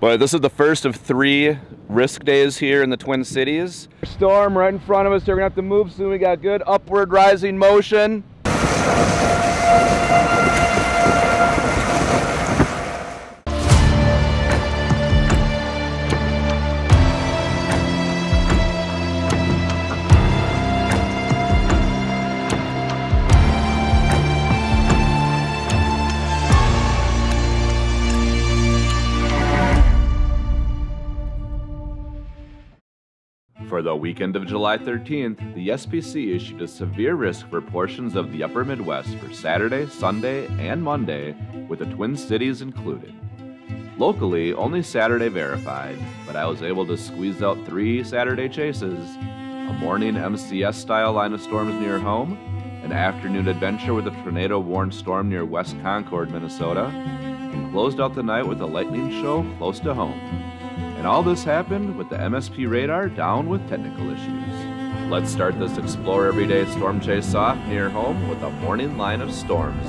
Well, this is the first of 3 risk days here in the Twin Cities. Storm right in front of us. We're gonna have to move soon. We got good upward rising motion. For the weekend of July 13th, the SPC issued a severe risk for portions of the upper Midwest for Saturday, Sunday, and Monday, with the Twin Cities included. Locally, only Saturday verified, but I was able to squeeze out 3 Saturday chases: a morning MCS-style line of storms near home, an afternoon adventure with a tornado-warned storm near West Concord, Minnesota, and closed out the night with a lightning show close to home. And all this happened with the MSP radar down with technical issues. Let's start this Explore Everyday Storm Chase off near home with a morning line of storms.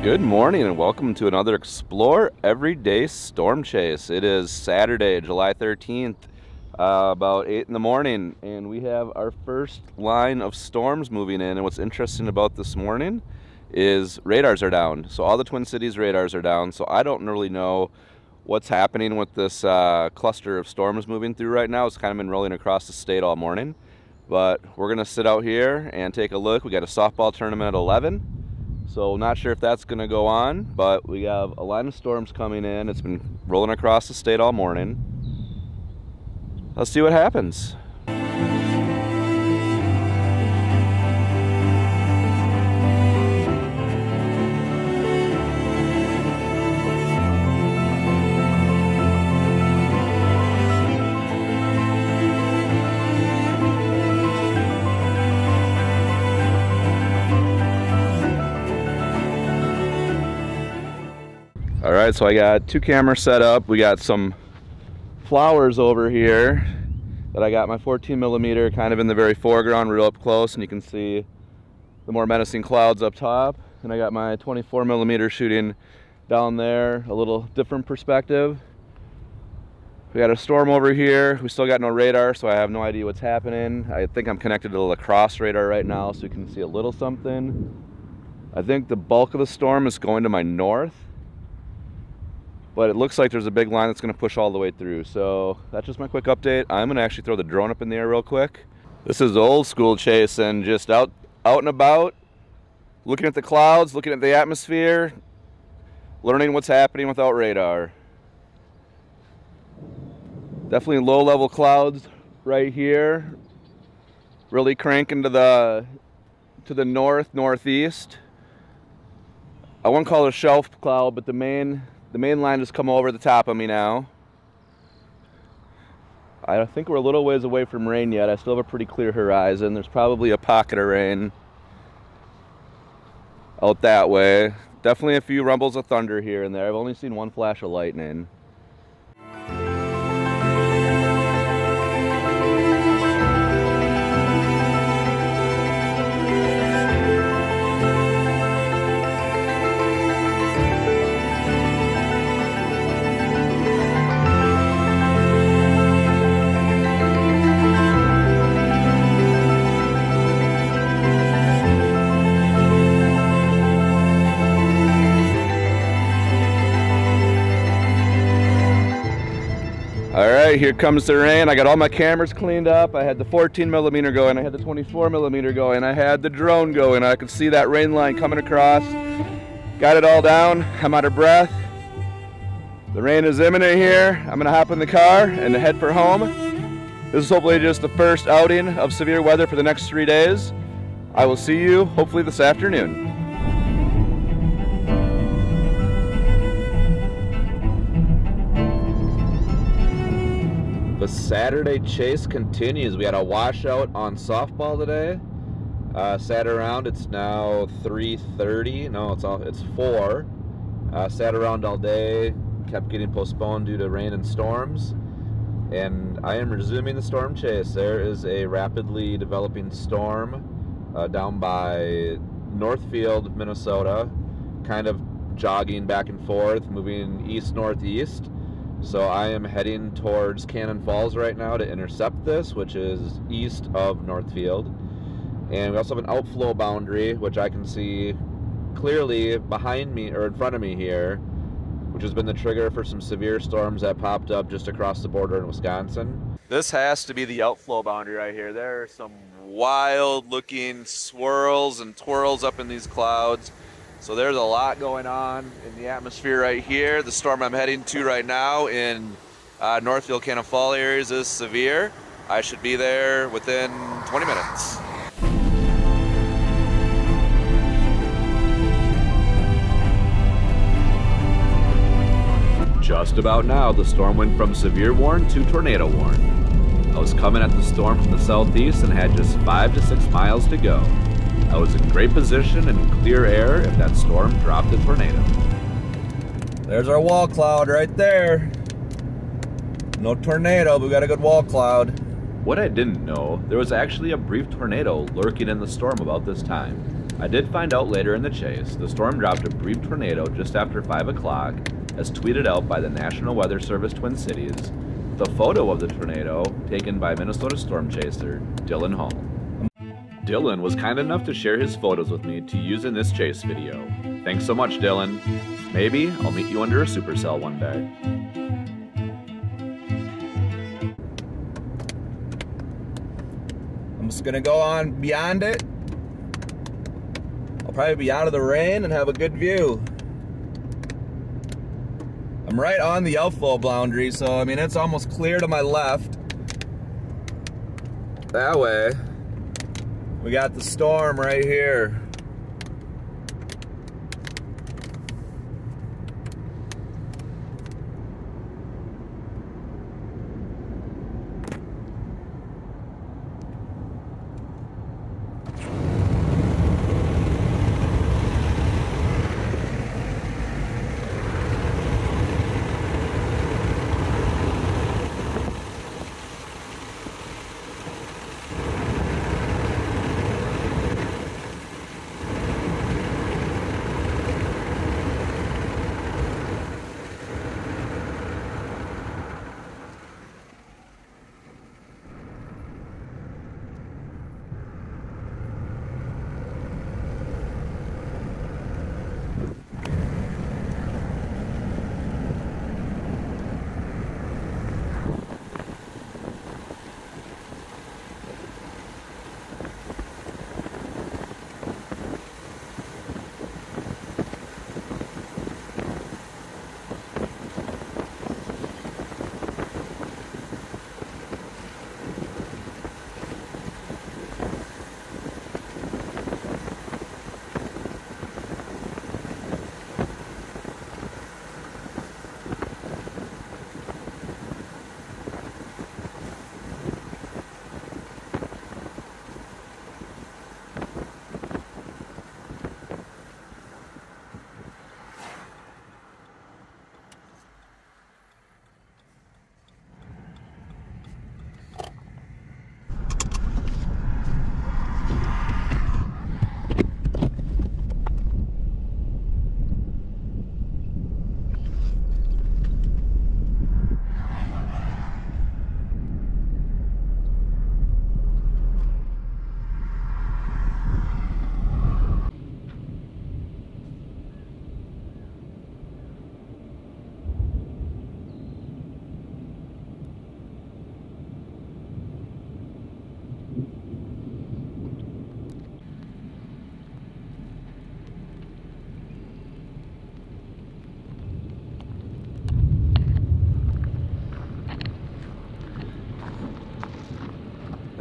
Good morning and welcome to another Explore Everyday Storm Chase. It is Saturday, July 13th. About 8 in the morning, and we have our first line of storms moving in. And what's interesting about this morning is radars are down. So all the Twin Cities radars are down. So I don't really know what's happening with this cluster of storms moving through right now. It's kind of been rolling across the state all morning. But we're going to sit out here and take a look. We got a softball tournament at 11. So not sure if that's going to go on, but we have a line of storms coming in. It's been rolling across the state all morning. Let's see what happens. All right, so I got 2 cameras set up. We got some flowers over here that I got my 14mm kind of in the very foreground, real up close, and you can see the more menacing clouds up top. And I got my 24mm shooting down there, a little different perspective. We got a storm over here. We still got no radar, so I have no idea what's happening. I think I'm connected to the lacrosse radar right now, so you can see a little something. I think the bulk of the storm is going to my north, but it looks like there's a big line that's gonna push all the way through. So that's just my quick update. I'm gonna actually throw the drone up in the air real quick. This is old school chasing, just out and about, looking at the clouds, looking at the atmosphere, learning what's happening without radar. Definitely low level clouds right here, really cranking to the northeast. I wouldn't call it a shelf cloud, but the main line has come over the top of me now. I think we're a little ways away from rain yet. I still have a pretty clear horizon. There's probably a pocket of rain out that way. Definitely a few rumbles of thunder here and there. I've only seen 1 flash of lightning. All right, here comes the rain. I got all my cameras cleaned up. I had the 14mm going, I had the 24mm going, I had the drone going. I could see that rain line coming across. Got it all down. I'm out of breath. The rain is imminent here. I'm gonna hop in the car and head for home. This is hopefully just the first outing of severe weather for the next 3 days. I will see you hopefully this afternoon. The Saturday chase continues. We had a washout on softball today. Sat around. It's now 3:30. No, it's 4. Sat around all day. Kept getting postponed due to rain and storms. And I am resuming the storm chase. There is a rapidly developing storm down by Northfield, Minnesota, kind of jogging back and forth, moving east-northeast. So I am heading towards Cannon Falls right now to intercept this, which is east of Northfield. And we also have an outflow boundary, which I can see clearly behind me, or in front of me here, which has been the trigger for some severe storms that popped up just across the border in Wisconsin. This has to be the outflow boundary right here. There are some wild looking swirls and twirls up in these clouds. So there's a lot going on in the atmosphere right here. The storm I'm heading to right now in Northfield, Cannon Falls areas is severe. I should be there within 20 minutes. Just about now, the storm went from severe warn to tornado warn. I was coming at the storm from the southeast and had just 5 to 6 miles to go. I was in great position and in clear air if that storm dropped a tornado. There's our wall cloud right there. No tornado, but we got a good wall cloud. What I didn't know, there was actually a brief tornado lurking in the storm about this time. I did find out later in the chase, the storm dropped a brief tornado just after 5 o'clock, as tweeted out by the National Weather Service Twin Cities, with a photo of the tornado taken by Minnesota storm chaser Dylan Hall. Dylan was kind enough to share his photos with me to use in this chase video. Thanks so much, Dylan. Maybe I'll meet you under a supercell one day. I'm just gonna go on beyond it. I'll probably be out of the rain and have a good view. I'm right on the outflow boundary, so I mean it's almost clear to my left. That way, we got the storm right here.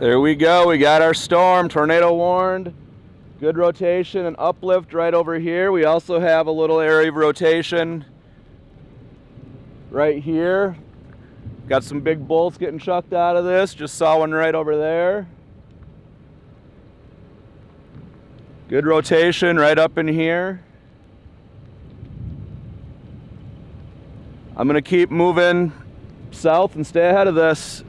There we go, we got our storm, tornado warned. Good rotation and uplift right over here. We also have a little area of rotation right here. Got some big bolts getting chucked out of this. Just saw one right over there. Good rotation right up in here. I'm gonna keep moving south and stay ahead of this.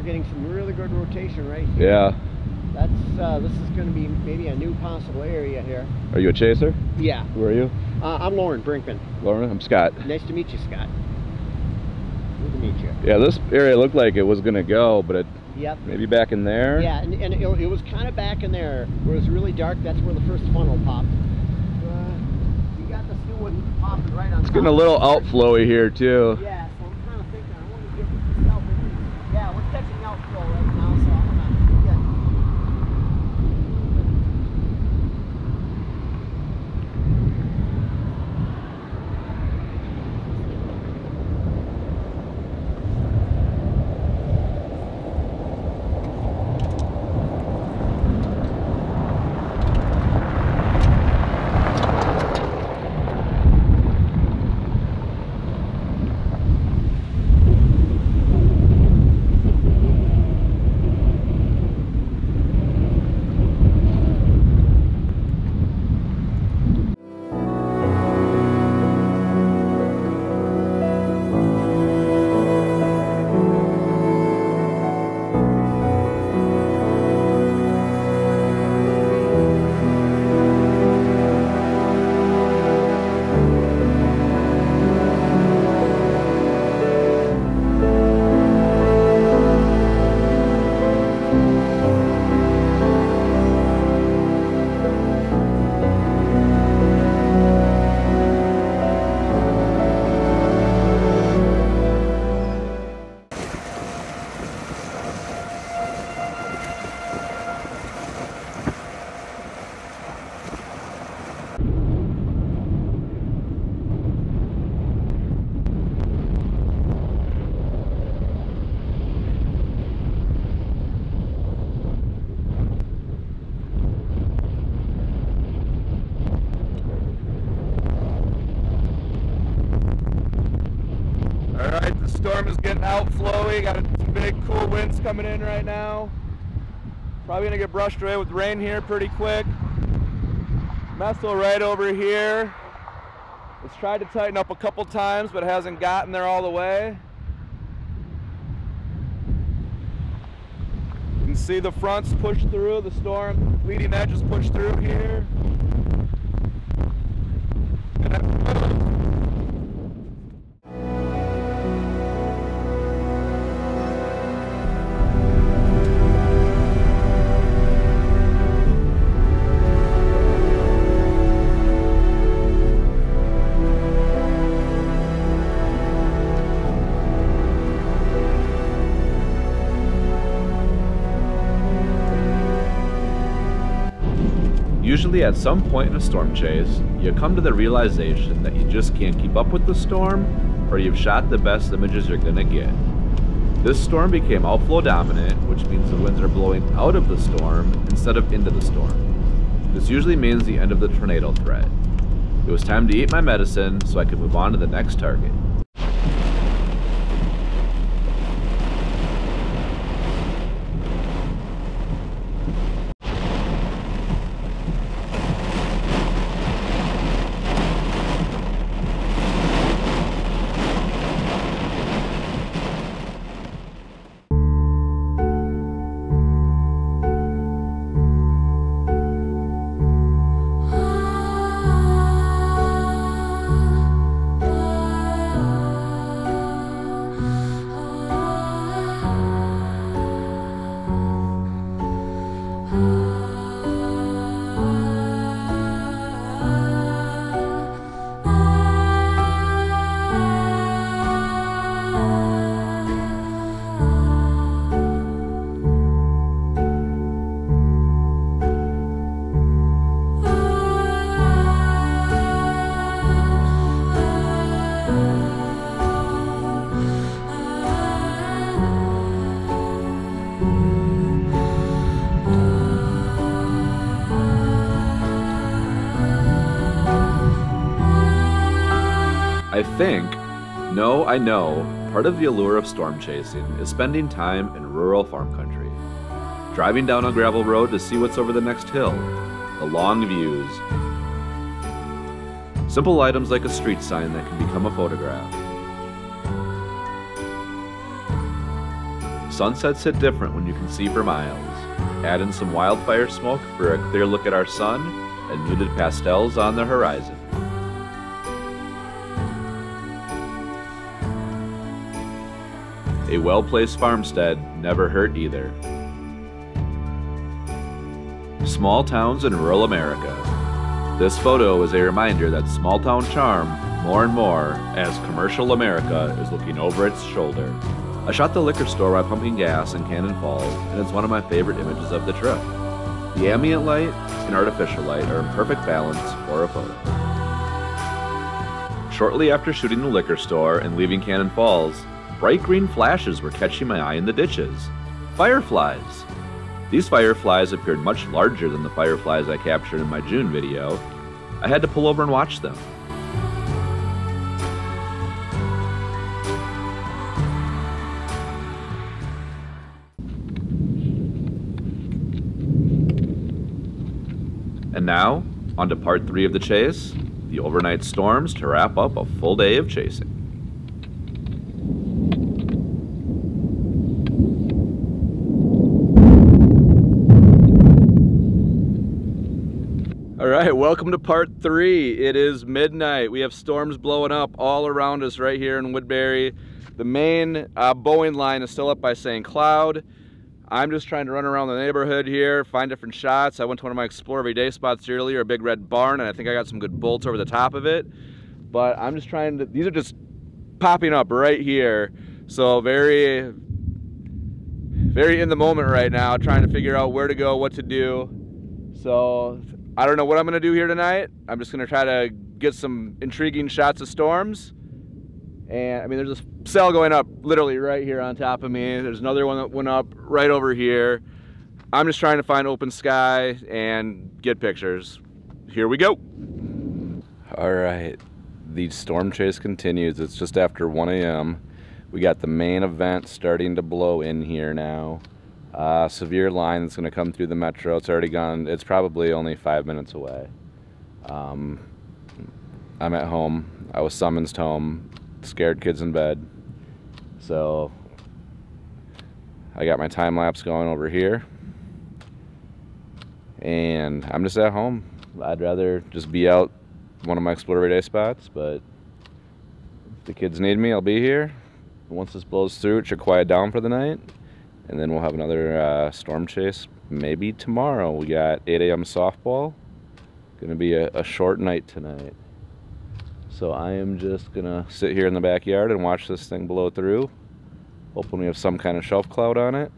getting some really good rotation right here. Yeah. This is going to be maybe a new possible area here. Are you a chaser? Yeah. Who are you? I'm Lauren Brinkman. Lauren, I'm Scott. Nice to meet you, Scott. Good to meet you. Yeah, this area looked like it was going to go, but it Yep. maybe back in there. Yeah, and it was kind of back in there where it was really dark. That's where the first funnel popped. You got the new one popping right on It's getting a little outflowy here too. Yeah, so I'm kind of thinking I want to get this out. Yeah, we're catching outflow right now, so I'm gonna Alright, the storm is getting outflowy. Got some big cool winds coming in right now. Probably gonna get brushed away with rain here pretty quick. Messel right over here. It's tried to tighten up a couple times, but hasn't gotten there all the way. You can see the fronts push through, the storm leading edges push through here. Usually at some point in a storm chase, you come to the realization that you just can't keep up with the storm, or you've shot the best images you're gonna get. This storm became outflow dominant, which means the winds are blowing out of the storm instead of into the storm. This usually means the end of the tornado threat. It was time to eat my medicine so I could move on to the next target. I know, part of the allure of storm chasing is spending time in rural farm country. Driving down a gravel road to see what's over the next hill, the long views. Simple items like a street sign that can become a photograph. Sunsets hit different when you can see for miles. Add in some wildfire smoke for a clear look at our sun and muted pastels on the horizon. A well-placed farmstead never hurt either. Small towns in rural America. This photo is a reminder that small town charm more and more as commercial America is looking over its shoulder. I shot the liquor store while pumping gas in Cannon Falls, and it's one of my favorite images of the trip. The ambient light and artificial light are in perfect balance for a photo. Shortly after shooting the liquor store and leaving Cannon Falls, bright green flashes were catching my eye in the ditches. Fireflies! These fireflies appeared much larger than the fireflies I captured in my June video. I had to pull over and watch them. And now, on to part 3 of the chase, the overnight storms to wrap up a full day of chasing. All right, welcome to part 3. It is midnight. We have storms blowing up all around us right here in Woodbury. The main Boeing line is still up by St. Cloud. I'm just trying to run around the neighborhood here, find different shots. I went to one of my Explore Everyday spots earlier, a big red barn, and I think I got some good bolts over the top of it. But I'm just trying to, these are just popping up right here. So very in the moment right now, trying to figure out where to go, what to do. So I don't know what I'm gonna do here tonight. I'm just gonna try to get some intriguing shots of storms. And I mean, there's a cell going up literally right here on top of me. There's another one that went up right over here. I'm just trying to find open sky and get pictures. Here we go. All right, the storm chase continues. It's just after 1 a.m. We got the main event starting to blow in here now. Severe line that's gonna come through the metro. It's already gone. It's probably only 5 minutes away. I'm at home. I was summoned home. Scared kids in bed, so I got my time lapse going over here, and I'm just at home. I'd rather just be out one of my Explore Everyday spots, but if the kids need me, I'll be here. Once this blows through, it should quiet down for the night, and then we'll have another storm chase maybe tomorrow. We got 8 a.m. softball. Gonna be a short night tonight. So I am just gonna sit here in the backyard and watch this thing blow through. Hoping we have some kind of shelf cloud on it.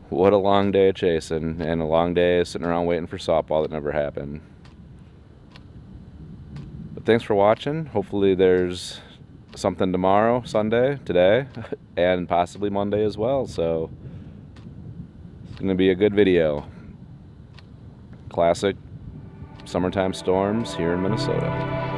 What a long day of chasing, and a long day of sitting around waiting for softball that never happened. But thanks for watching. Hopefully there's something tomorrow, Sunday, today, and possibly Monday as well. So it's gonna be a good video. Classic summertime storms here in Minnesota.